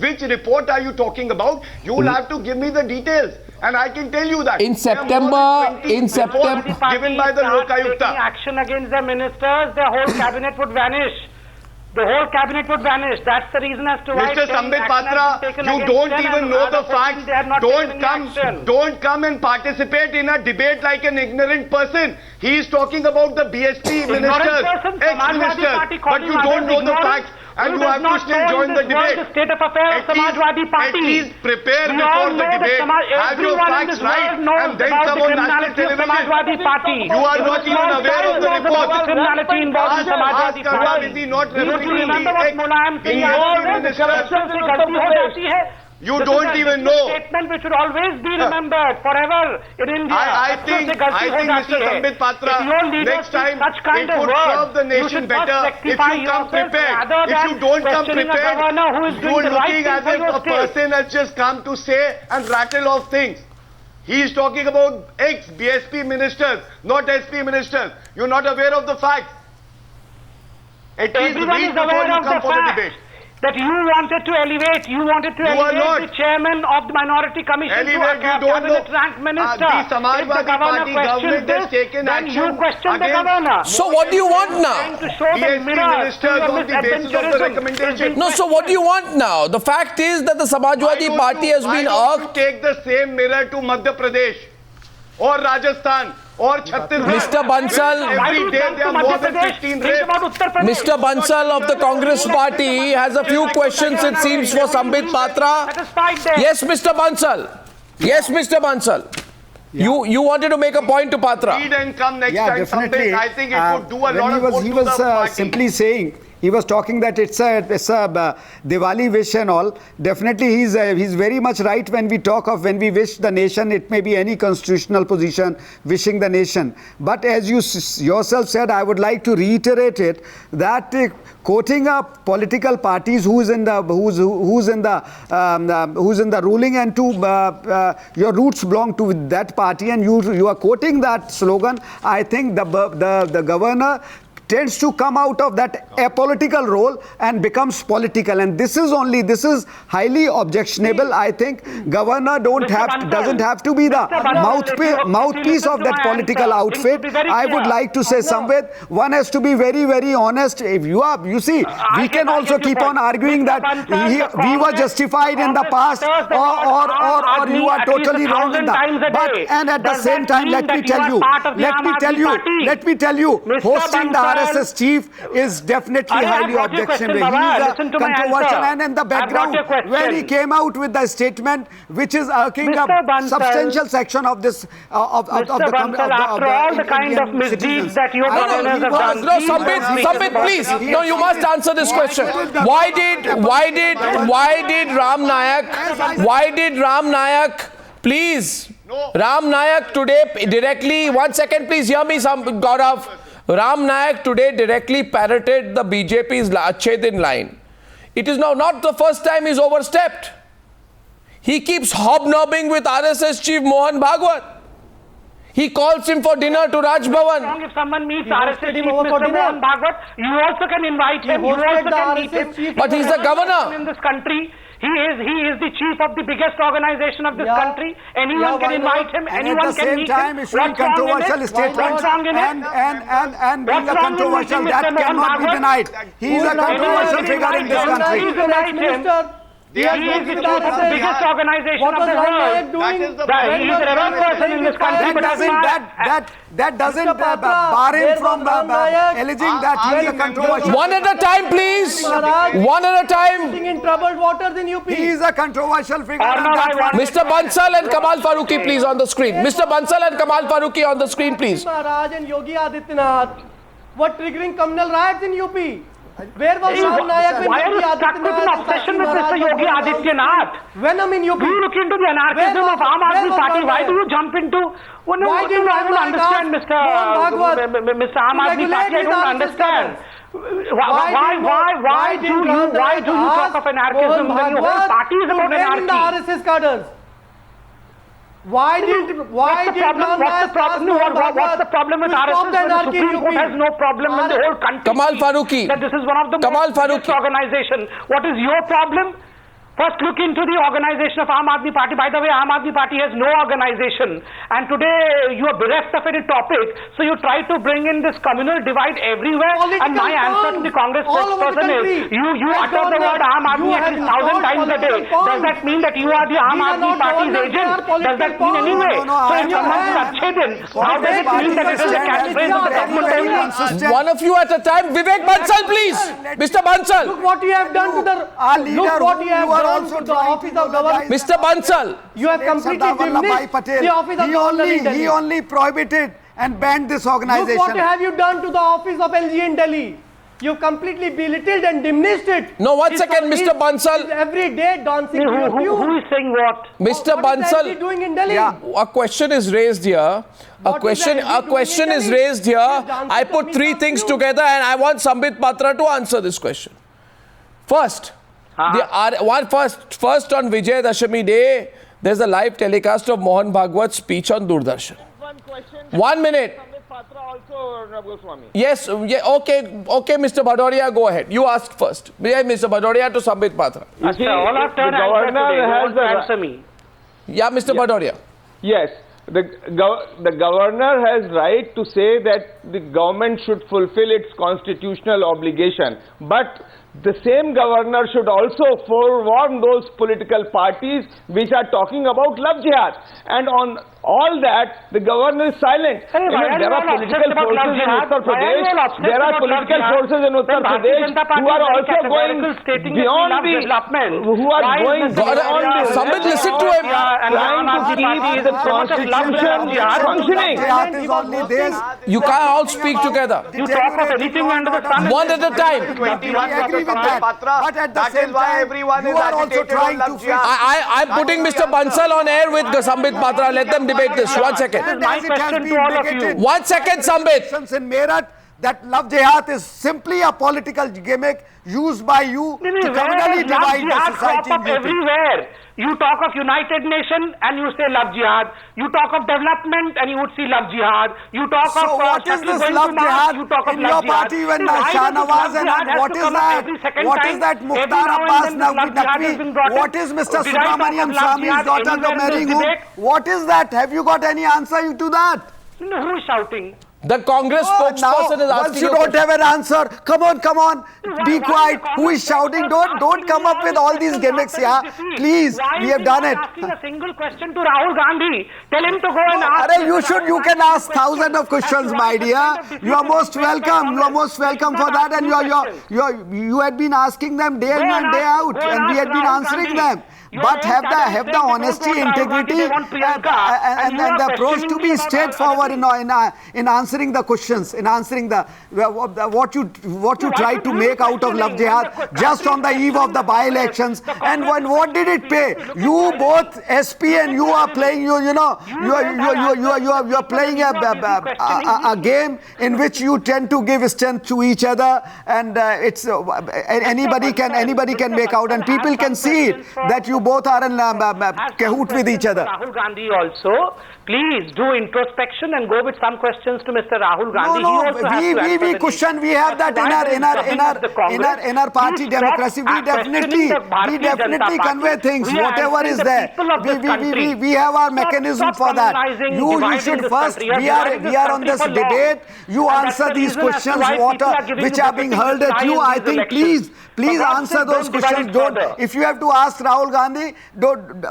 Which report are you talking about? You will have to give me the details, and I can tell you that. In September, given by the Lokayukta. Action against the ministers, the whole cabinet would vanish. The whole cabinet would vanish. That's the reason as to why. Mr. Sambit Patra, you don't even know the facts. Don't come and participate in a debate like an ignorant person. He is talking about the BSP ministers, ex-ministers, but you don't know the facts. And you have to still join the debate. The state of affairs of Samajwadi Party. At least prepare before the debate. Have your facts right, and then come on national television. You are not even aware of the report. Criminality involved in Samajwadi Party. Is he not referring to the You don't even know. Statement which should always be remembered forever in India. I think Mr. Sambit Patra, next time it would serve the nation better if you come prepared. If you don't come prepared, you are looking as if a person has just come to say and rattle off things. He is talking about ex-BSP ministers, not SP ministers. You are not aware of the facts. At least read before you come for the debate. That you wanted to elevate, the chairman of the minority commission to a cabinet rank minister. The Samajwadi Party government has taken action. You question the governor. So what do you want now? BSP ministers on the basis of the recommendation. No, so what do you want now? The fact is that the Samajwadi Party has been asked to take the same mirror to Madhya Pradesh or Rajasthan or Chhattisgarh. Mr. Bansal, every day there are more than 15 rapes. Mr. Bansal of the Congress Party has a few questions, it seems, for Sambit Patra. Yes, Mr. Bansal. Yes, Mr. Bansal. Yeah. You wanted to make a point to Patra. Read and come next time. Definitely. I think it would do a lot of good he to was the party. simply saying, he was talking that it's a Diwali wish and all. Definitely, he's very much right when we wish the nation. It may be any constitutional position, wishing the nation. But as you yourself said, I would like to reiterate it that quoting up political parties who's in the ruling and to your roots belong to that party, and you are quoting that slogan. I think the governor tends to come out of that apolitical role and becomes political, and this is highly objectionable. I think governor doesn't have to be the mouthpiece of that political outfit. I would like to say, Samved, one has to be very, very honest. If you see, we can also keep on arguing that we were justified in the past, or you are totally wrong in that. But and at the same time, let me tell you, hosting the RSS chief is definitely highly objectionable. He is a controversial, and in the background where he came out with the statement which is irking a substantial section of this after all the kind of misdeeds that your governors have done. No, Sambit, please. No, you must answer this question. Why did Ram Nayak, please, Ram Nayak today directly, 1 second please, hear me, Gaurav. Ram Nayak today directly parroted the BJP's Achhe Din line. It is now not the first time he's overstepped. He keeps hobnobbing with RSS chief Mohan Bhagwat. He calls him for dinner to Raj Bhavan. If someone meets RSS chief Mr. Mohan Bhagwat, you also can invite him. You also can meet him. But he's the governor in this country. He is the chief of the biggest organization of this country. Anyone can invite him. Anyone can meet him. And at the same time, issuing controversial statements and being a controversial, that cannot be denied. He is a controversial figure in this country. He is the chief of the biggest organization of the world. He is the reverend person in this country. That doesn't bar him from alleging that he is a controversial. One at a time, please. One at a time. In troubled waters in UP. He is a controversial figure. Mr. Bansal and Kamal Farooqi, please, on the screen. Mr. Bansal and Kamal Farooqi on the screen, please. Maharaj and Yogi Adityanath were triggering communal riots in UP. Where was Ram Nayak when Yogi Adityanath? Obsession with Mr. Yogi Adityanath. Venom in UP. Do you look into the anarchism of Aam Aadmi Party? Why do you jump into? Why did I don't understand, Mr. Aam Aadmi Party. I don't understand. Why do you talk of anarchism when your whole party is about anarchy? The RSS cadres. What's the problem with RSS? The Supreme Court has no problem in the whole country. Kamal Farooqi. That this is one of the biggest organizations. What is your problem? First, look into the organization of Aam Aadmi Party. By the way, Aam Aadmi Party has no organization, and today you are bereft of any topic. So you try to bring in this communal divide everywhere. Political and my answer to the Congress spokesperson is: you utter the word Aam Aadmi at least 1,000 times a day. Does that mean that you are the Aam Aadmi Party's agent? Does that mean anyway? So if someone is Achedin, how does it mean that it is a catchphrase of the government? One of you at a time. Vivek Bansal, please. Mr. Bansal. Look what you have done to the. Look what you have done to the office of governor. Mr. Bansal. You have completely diminished the office of governor in Delhi. He only prohibited and banned this organization. Look what have you done to the office of LG in Delhi. You completely belittled and diminished it. No, one second, Mr. Bansal. Every day dancing to your tune. Who is saying what? Mr. What is Bansal. LG doing in Delhi? A question is raised here. A question is raised here. I put three things together and I want Sambit Patra to answer this question. First, first on Vijay Dashami Day, there's a live telecast of Mohan Bhagwat's speech on Doordarshan. 1 minute. Yes, yeah, okay, Mr. Bhadoria, go ahead. You ask first. Yeah, Mr. Bhadoria to Sambit Patra. You see, all I've done has to answer me. Yeah, Mr. Bhadoria. Yes, the governor has right to say that the government should fulfill its constitutional obligation, but the same governor should also forewarn those political parties which are talking about love jihad. And on all that, the governor is silent. Hey, there are political forces in Uttar Pradesh. There are political forces in Uttar Pradesh who are also going beyond the development. Who are going beyond the. Sambit, listen to him. Trying to keep the constitution functioning. You can't all speak together. You talk of anything under the sun. One at a time. But at the same time, everyone you is are also agitated trying on to love fix. I'm putting Mr. Bansal on air with Sambit Patra. Let them debate this. 1 second. My question to all of you. 1 second, Sambit. In Meerut, that love jihad is simply a political gimmick used by you to communally divide the society in UP. Everywhere. You talk of United Nations and you say love jihad. You talk of development and you would see love jihad. You talk So of what is this love jihad you talk of in love your party jihad. when Why does Shahnawaz love jihad and has what to is come up that? every second What time? is that Every Mukhtar now and Abbas then this love jihad has been brought Naqvi? in. What is Mr. Did I talk of Subramaniam love Swamy's jihad daughter anywhere in marrying this whom? debate? What is that? Have you got any answer to that? No, who is shouting? The Congress spokesperson is Once asking you don't have an answer, come on, be quiet. Who is shouting? Don't come up with all these gimmicks, yeah. Please, we have done it. Asking a single question to Rahul Gandhi. Tell him to go and ask. You can ask thousands of questions, my dear. You are most welcome. You are most welcome for that, and you had been asking them day in and day out, and we had been answering them. But have the honesty, integrity, and the approach to be straightforward in answering the questions, in answering what you try to make out of love jihad just on the eve of the by-elections. And what did it pay? You both SP and you are playing you are playing a game in which you tend to give strength to each other, and it's anybody can make out, and people can see it that you both are in cahoot with each other. Rahul Gandhi also, please do introspection and go with some questions to Mr. Rahul Gandhi. We question. We have that in our party democracy. We definitely convey things, whatever is there. We have our mechanism for that. You should first. We are on this debate. You answer these questions which are being hurled at you. I think please answer those questions. If you have to ask Rahul Gandhi, don't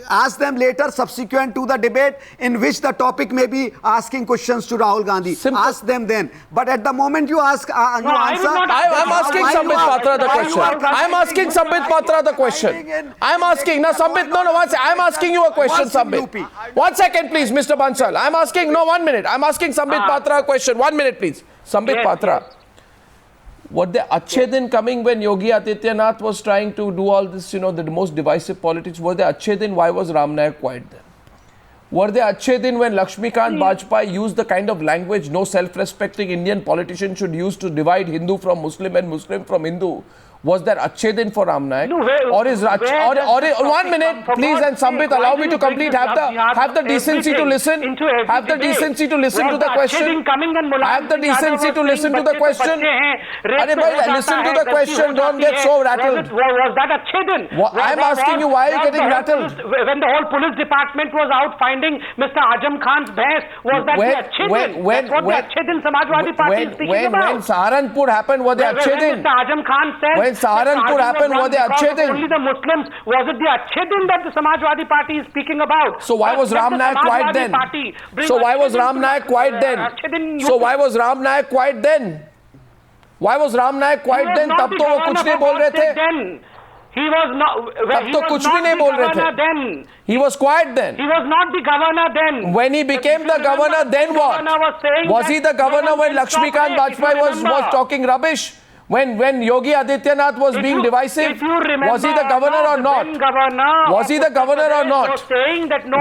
ask them later, subsequent to the debate, in which the topic may be asking questions to Rahul Gandhi. Ask them then. But at the moment you answer. I'm asking Sambit Patra the question. I'm asking Sambit Patra the question. I'm asking. Now, Sambit, no, I'm asking you a question, Sambit. 1 second, please, Mr. Bansal. I'm asking, 1 minute. I'm asking Sambit Patra a question. 1 minute, please. Sambit Patra. Were there अच्छे दिन coming when Yogi Adityanath was trying to do all this, the most divisive politics? Were there अच्छे दिन? Why was Ram Naik quiet then? Were there अच्छे दिन when Lakshmikant Bajpayee used the kind of language no self-respecting Indian politician should use to divide Hindu from Muslim and Muslim from Hindu? Was there Achhe Din for Ram Naik? No, 1 minute, please, and Sambit, allow me to complete. Have the decency to listen. Have the decency to listen to the question. Have the decency to listen to the question. Listen to the question. Don't get so rattled. Was that Achhe Din? I'm asking you, why are you getting rattled? When the whole police department was out finding Mr. Azam Khan's bhais, was that the Achhe Din? That's what the Achhe Din Samajwadi Party is speaking about. When Saharanpur happened, was the Achhe Din? Mr. Azam Khan said, when Saharanpur happened, was the Achhe Din? Only the Muslims. Was it the Achhe Din that the Samajwadi Party is speaking about? So why was Ram Naik quiet then? So why was Ram Naik quiet then? So why was Ram Naik quiet then? Why was Ram Naik quiet then? तब तो वो कुछ नहीं बोल रहे थे. He was not. तब तो कुछ भी नहीं बोल रहे थे. He was quiet then. He was not the governor then. When he became the governor, then what? Was he the governor when Lakshmikant Vajpayee was talking rubbish? When Yogi Adityanath was being divisive, was he the governor or not? Was he the governor or not?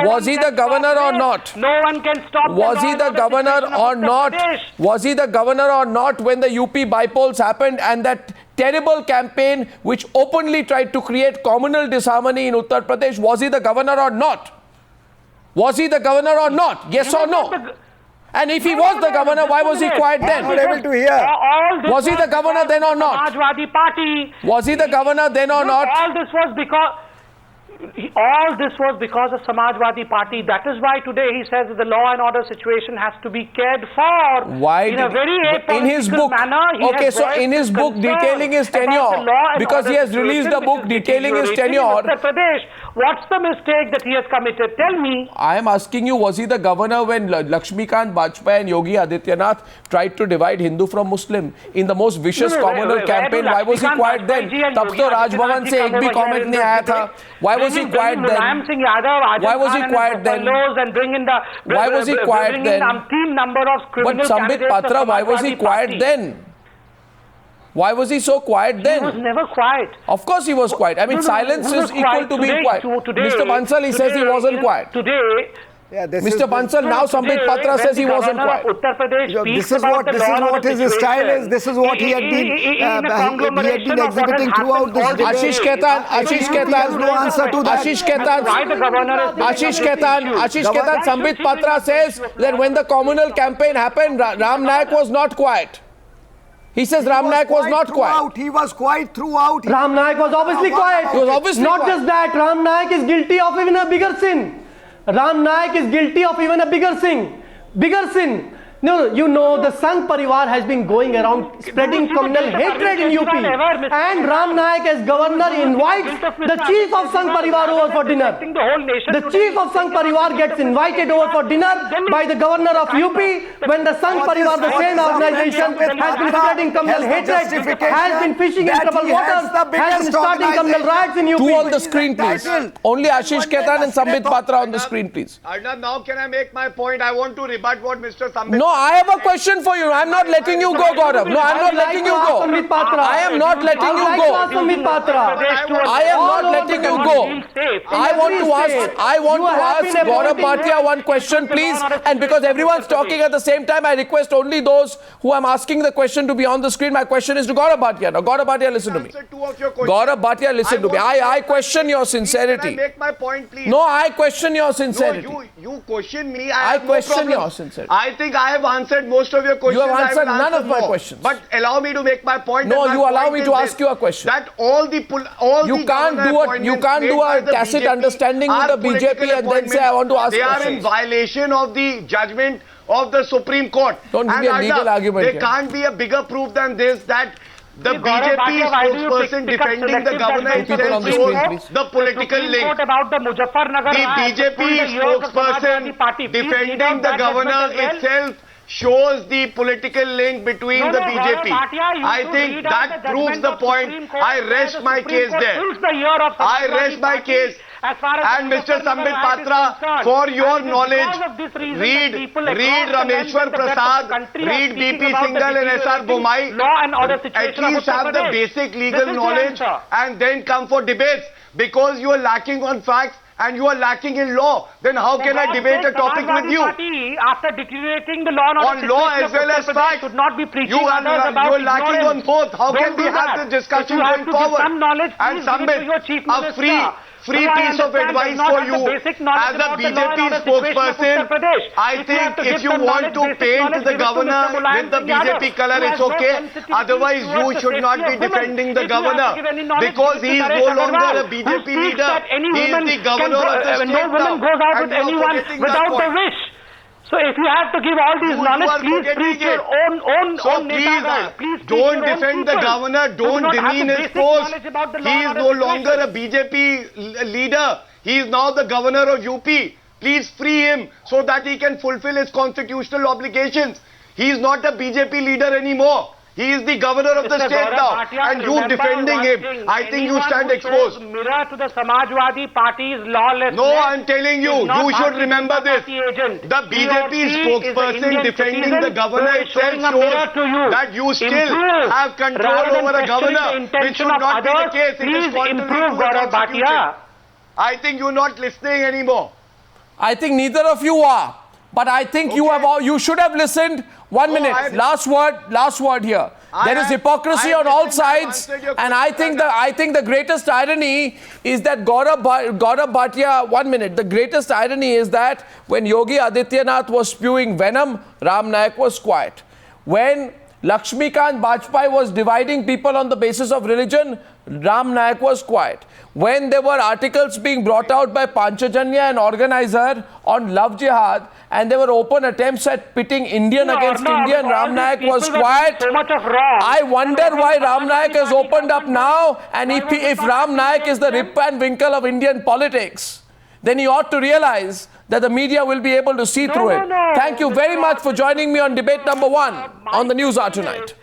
Was he the governor or not? No one can stop. Was he the governor or not? Was he the governor or not when the UP bypolls happened and that terrible campaign which openly tried to create communal disharmony in Uttar Pradesh? Was he the governor or not? Was he the governor or not? Yes or no? And if he was the governor, why was he quiet then? I'm not able to hear. Was he the governor then or not? Samajwadi Party. Was he the governor then or not? All this was because of Samajwadi Party. That is why today he says that the law and order situation has to be cared for. Why? In a very in his book. manner. Okay, so in his book detailing his tenure, because he has released a book detailing his tenure. Uttar Pradesh. What's the mistake that he has committed? Tell me. I am asking you, was he the governor when Lakshmikant Vajpayee and Yogi Adityanath tried to divide Hindu from Muslim in the most vicious communal campaign? Why was he quiet then? तब तो Raj Bhavan से एक भी comment नहीं आया था. Why was he quiet then? Why was he quiet then? Why was he quiet then? But Sambit Patra, why was he quiet then? Why was he so quiet then? He was never quiet. Of course he was quiet. I mean, silence is equal to being quiet. Mr. Bansal, he says he wasn't quiet. Yeah, Mr. Bansal, now Sambit Patra says he wasn't quiet. Uttar Pradesh This is what his style is. This is what he had been exhibiting throughout this debate. Ashish Khaitan, no answer to that. Ashish Khaitan, Sambit Patra says that when the communal campaign happened, Ram Naik was not quiet. He says Ram Naik was not quiet. He was quiet throughout. Ram Naik was obviously quiet. He was obviously not quiet. just that, Ram Naik is guilty of even a bigger sin. Ram Naik is guilty of even a bigger sin. No, you know the Sangh Parivar has been going around spreading communal hatred in UP. And Ram Naik as governor invites the chief of Sangh Parivar over for dinner. The chief of Sangh Parivar gets invited over for dinner by the governor of UP when the Sangh Parivar, the same organization, has been spreading communal hatred, has been fishing in troubled waters, has been starting communal riots in UP. Two on the screen, please. Only Ashish Khaitan and Sambit Patra on the screen, please. Arnab, now can I make my point? I want to rebut what Mr. Sambit... No, I have a question for you. I'm not letting you go, Gaurav. No, I'm not letting you go. I am not letting you go. I am not letting you go. I want to ask Gaurav Bhatia one question, please. And because everyone's talking at the same time, I request only those who I'm asking the question to be on the screen. My question is to Gaurav Bhatia. Now, Gaurav Bhatia, listen to me. Gaurav Bhatia, listen to me. I question your sincerity. Can I make my point, please? No, I question your sincerity. No, you question me. I question your sincerity. I think I have answered most of your questions. You have answered none of my questions. But allow me to make my point. No, you allow me to ask you a question. That you can't do a tacit understanding with the BJP and then say I want to ask questions. They are in violation of the judgment of the Supreme Court. Don't give me a legal argument. There can't be a bigger proof than this that the BJP spokesperson defending the governor itself shows the political link. The BJP spokesperson defending the governor itself shows the political link between the BJP. I think that proves the point. I rest my case there. I rest my case. And Mr. Sambit Patra, for your knowledge, read Rameshwar Prasad, read BP Singhal and SR Bomai. At least have the basic legal knowledge and then come for debates, because you are lacking on facts and you are lacking in law, then how can I debate a topic with you? Party, after deteriorating the law and order On law as well as facts, should not be preaching you are lacking on both. How can we have this discussion going forward? And Sambit, a free piece of advice for you as a BJP spokesperson. I think if you want to paint the governor with the BJP color, it's okay. Otherwise, you should not be defending the governor because he is no longer a BJP leader. He is the governor of the state now. No woman goes out with anyone without the wish. So if you have to give all these knowledge, please preach your own please don't defend the governor, don't demean his post. He is no longer a BJP leader. He is now the governor of UP. Please free him so that he can fulfill his constitutional obligations. He is not a BJP leader anymore. He is the governor of the state now, and you defending him. I think you stand exposed. Mirror to the Samajwadi Party's lawlessness. No, I'm telling you, you should remember this. The BJP spokesperson defending the governor itself shows that you still have control over a governor, which should not be the case. It is contrary to the Constitution. I think you're not listening anymore. I think neither of you are. But I think you should have listened. 1 minute. Last word here. There is hypocrisy on all sides, and I think the greatest irony is that Gaurav Bhatia. 1 minute. The greatest irony is that when Yogi Adityanath was spewing venom, Ram Naik was quiet. When Lakshmikant Bajpayee was dividing people on the basis of religion, Ram Naik was quiet. When there were articles being brought out by Panchajanya, an organizer, on love jihad, and there were open attempts at pitting Indian against Indian, Ram Naik was quiet. I wonder why Ram Naik has opened up now, and if Ram Naik is the rip and winkle of Indian politics, then he ought to realize that the media will be able to see through it. Thank you very much for joining me on debate number 1 on the Newshour tonight.